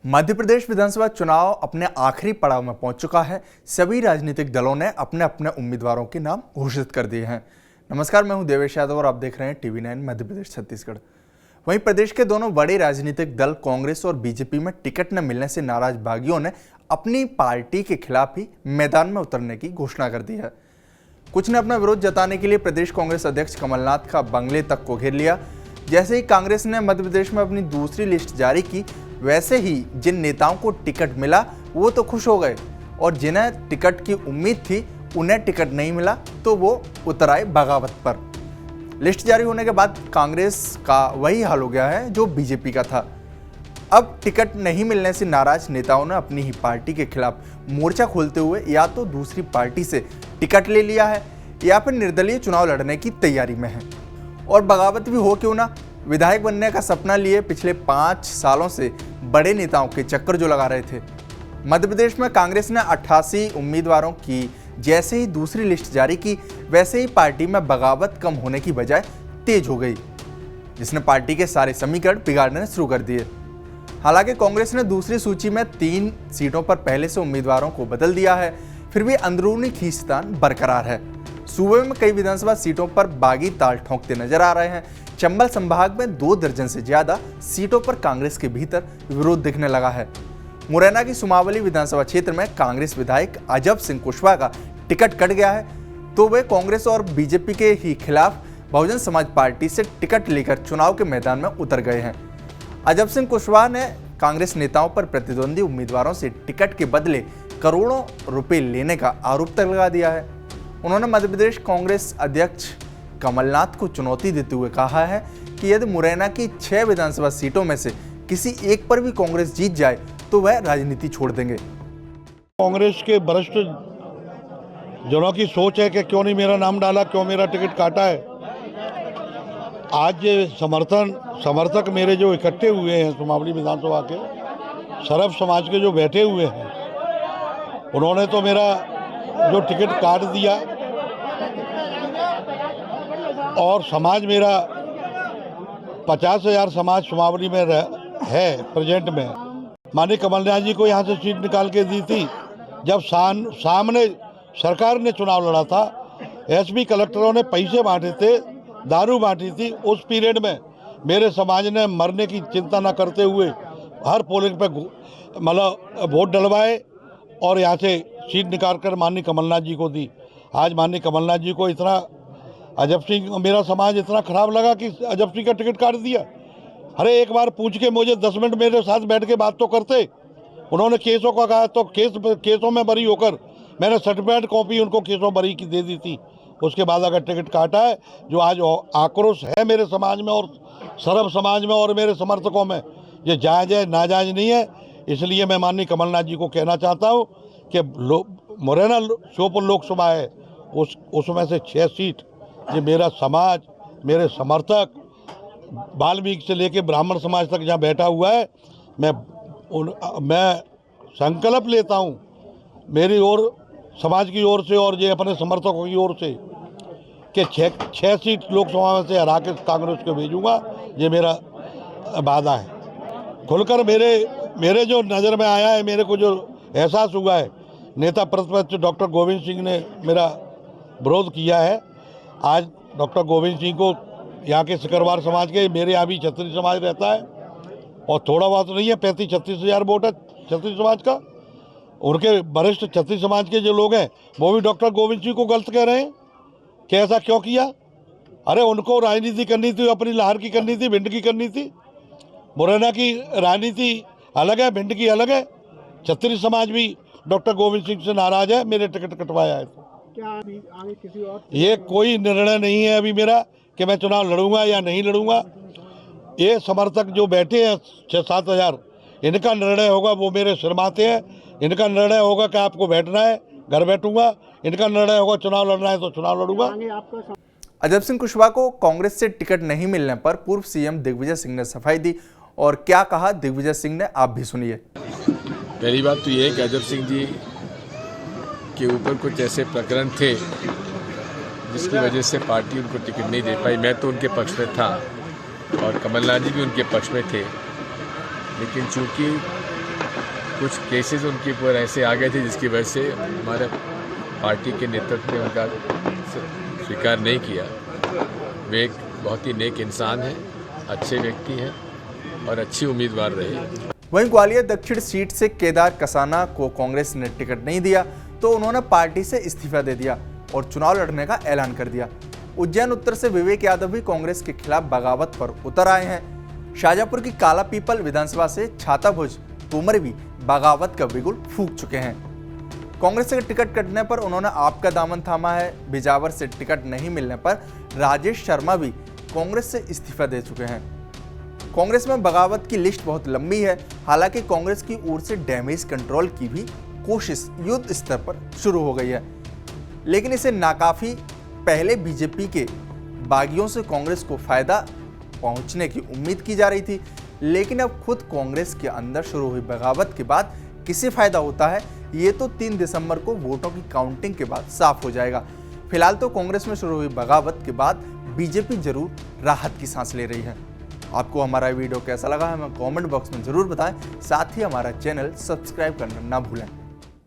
मध्य प्रदेश विधानसभा चुनाव अपने आखिरी पड़ाव में पहुंच चुका है। सभी राजनीतिक दलों ने अपने अपने उम्मीदवारों के नाम घोषित कर दिए हैं। नमस्कार, मैं हूं देवेश यादव और आप देख रहे हैं टीवी 9 मध्य प्रदेश छत्तीसगढ़। वहीं प्रदेश के दोनों बड़े राजनीतिक दल कांग्रेस और बीजेपी में टिकट न मिलने से नाराज बागियों ने अपनी पार्टी के खिलाफ ही मैदान में उतरने की घोषणा कर दी है। कुछ ने अपना विरोध जताने के लिए प्रदेश कांग्रेस अध्यक्ष कमलनाथ का बंगले तक को घेर लिया। जैसे ही कांग्रेस ने मध्य प्रदेश में अपनी दूसरी लिस्ट जारी की, वैसे ही जिन नेताओं को टिकट मिला वो तो खुश हो गए और जिन्हें टिकट की उम्मीद थी उन्हें टिकट नहीं मिला तो वो उतर आए बगावत पर। लिस्ट जारी होने के बाद कांग्रेस का वही हाल हो गया है जो बीजेपी का था। अब टिकट नहीं मिलने से नाराज नेताओं ने अपनी ही पार्टी के खिलाफ मोर्चा खोलते हुए या तो दूसरी पार्टी से टिकट ले लिया है या फिर निर्दलीय चुनाव लड़ने की तैयारी में है। और बगावत भी हो क्यों ना, विधायक बनने का सपना लिए पिछले 5 सालों से बड़े नेताओं के चक्कर जो लगा रहे थे। मध्य प्रदेश में कांग्रेस ने 88 उम्मीदवारों की जैसे ही दूसरी लिस्ट जारी की, वैसे ही पार्टी में बगावत कम होने की बजाय तेज हो गई, जिसने पार्टी के सारे समीकरण बिगाड़ने शुरू कर दिए। हालांकि कांग्रेस ने दूसरी सूची में 3 सीटों पर पहले से उम्मीदवारों को बदल दिया है, फिर भी अंदरूनी खींचतान बरकरार है। सूबे में कई विधानसभा सीटों पर बागी ताल ठोंकते नजर आ रहे हैं। चंबल संभाग में 2 दर्जन से ज्यादा सीटों पर कांग्रेस के भीतर विरोध दिखने लगा है। मुरैना की सुमावली विधानसभा क्षेत्र में कांग्रेस विधायक अजब सिंह कुशवाहा का टिकट कट गया है, तो वे कांग्रेस और बीजेपी के ही खिलाफ बहुजन समाज पार्टी से टिकट लेकर चुनाव के मैदान में उतर गए हैं। अजब सिंह कुशवाहा ने कांग्रेस नेताओं पर प्रतिद्वंदी उम्मीदवारों से टिकट के बदले करोड़ों रुपए लेने का आरोप तक लगा दिया है। उन्होंने मध्य प्रदेश कांग्रेस अध्यक्ष कमलनाथ को चुनौती देते हुए कहा है कि यदि मुरैना की 6 विधानसभा सीटों में से किसी एक पर भी कांग्रेस जीत जाए तो वह राजनीति छोड़ देंगे। कांग्रेस के वरिष्ठ जनों की सोच है कि क्यों नहीं मेरा नाम डाला, क्यों मेरा टिकट काटा है। आज ये समर्थक मेरे जो इकट्ठे हुए हैं सुमावली विधानसभा के सर्व समाज के जो बैठे हुए हैं, उन्होंने तो मेरा जो टिकट काट दिया और समाज मेरा 50,000 समाज सुमावली में है प्रेजेंट में। माननीय कमलनाथ जी को यहाँ से सीट निकाल के दी थी जब सामने सरकार ने चुनाव लड़ा था। एसपी कलेक्टरों ने पैसे बांटे थे, दारू बांटी थी। उस पीरियड में मेरे समाज ने मरने की चिंता न करते हुए हर पोलिंग पे मतलब वोट डलवाए और यहाँ से सीट निकाल कर माननीय कमलनाथ जी को दी। आज माननीय कमलनाथ जी को इतना अजब सिंह मेरा समाज इतना खराब लगा कि अजब सिंह का टिकट काट दिया। अरे एक बार पूछ के मुझे 10 मिनट मेरे साथ बैठ के बात तो करते। उन्होंने केसों का कहा तो केसों में बरी होकर मैंने सर्टिफिकेट कॉपी उनको केसों बरी की दे दी थी। उसके बाद अगर टिकट काटा है, जो आज आक्रोश है मेरे समाज में और सर्व समाज में और मेरे समर्थकों में, ये जायज़ है, नाजायज नहीं है। इसलिए मैं माननीय कमलनाथ जी को कहना चाहता हूँ कि मुरैना श्योपुर लोकसभा है, उसमें से 6 सीट ये मेरा समाज, मेरे समर्थक वाल्मीकि से लेके ब्राह्मण समाज तक जहाँ बैठा हुआ है, मैं संकल्प लेता हूँ मेरी ओर समाज की ओर से और ये अपने समर्थकों की ओर से कि 6 सीट लोकसभा में से हरा के कांग्रेस को भेजूंगा। ये मेरा वादा है। खुलकर मेरे जो नज़र में आया है, मेरे को जो एहसास हुआ है, नेता प्रतिपक्ष डॉक्टर गोविंद सिंह ने मेरा विरोध किया है। आज डॉक्टर गोविंद सिंह को यहाँ के सिकरवार समाज के, मेरे यहाँ भी छत्तीस समाज रहता है और थोड़ा बहुत नहीं है, 35-36 हज़ार वोट है छत्तीस समाज का। उनके वरिष्ठ छत्तीस समाज के जो लोग हैं वो भी डॉक्टर गोविंद सिंह को गलत कह रहे हैं कि ऐसा क्यों किया। अरे उनको राजनीति करनी थी, अपनी लहर की करनी थी, भिंड की करनी थी। मुरैना की राजनीति अलग है, भिंड की अलग है। छत्तीस समाज भी डॉक्टर गोविंद सिंह से नाराज है, मेरे टिकट कटवाया है। तो क्या आगे किसी और ये कोई निर्णय नहीं है अभी मेरा कि मैं चुनाव लड़ूंगा या नहीं लड़ूंगा। ये समर्थक जो बैठे हैं 6-7 हज़ार, इनका निर्णय होगा, वो मेरे सिरमाते हैं। इनका निर्णय होगा कि आपको बैठना है, घर बैठूंगा। इनका निर्णय होगा चुनाव लड़ना है तो चुनाव लड़ूंगा। अजब सिंह कुशवाहा को कांग्रेस से टिकट नहीं मिलने पर पूर्व सीएम दिग्विजय सिंह ने सफाई दी और क्या कहा दिग्विजय सिंह ने, आप भी सुनिए। पहली बात तो ये है कि अजब सिंह जी के ऊपर कुछ ऐसे प्रकरण थे जिसकी वजह से पार्टी उनको टिकट नहीं दे पाई। मैं तो उनके पक्ष में था और कमलनाथ जी भी उनके पक्ष में थे, लेकिन चूंकि कुछ केसेस उनके ऊपर ऐसे आ गए थे जिसकी वजह से हमारे पार्टी के नेतृत्व ने उनका स्वीकार नहीं किया। वे एक बहुत ही नेक इंसान हैं, अच्छे व्यक्ति हैं और अच्छी उम्मीदवार रहे। वहीं ग्वालियर दक्षिण सीट से केदार कसाना को कांग्रेस ने टिकट नहीं दिया तो उन्होंने पार्टी से इस्तीफा दे दिया और चुनाव लड़ने का ऐलान कर दिया। उज्जैन उत्तर से विवेक यादव भी कांग्रेस के खिलाफ बगावत पर उतर आए हैं। शाजापुर की काला पीपल विधानसभा से छाताभुज तोमर भी बगावत का बिगुल फूंक चुके हैं। कांग्रेस से टिकट कटने पर उन्होंने आप का दामन थामा है। बिजावर से टिकट नहीं मिलने पर राजेश शर्मा भी कांग्रेस से इस्तीफा दे चुके हैं। कांग्रेस में बगावत की लिस्ट बहुत लंबी है। हालांकि कांग्रेस की ओर से डैमेज कंट्रोल की भी कोशिश युद्ध स्तर पर शुरू हो गई है, लेकिन इसे नाकाफी। पहले बीजेपी के बागियों से कांग्रेस को फायदा पहुंचने की उम्मीद की जा रही थी, लेकिन अब खुद कांग्रेस के अंदर शुरू हुई बगावत के बाद किसे फायदा होता है ये तो 3 दिसंबर को वोटों की काउंटिंग के बाद साफ हो जाएगा। फिलहाल तो कांग्रेस में शुरू हुई बगावत के बाद बीजेपी जरूर राहत की सांस ले रही है। आपको हमारा वीडियो कैसा लगा हमें कमेंट बॉक्स में जरूर बताएं। साथ ही हमारा चैनल सब्सक्राइब करना ना भूलें।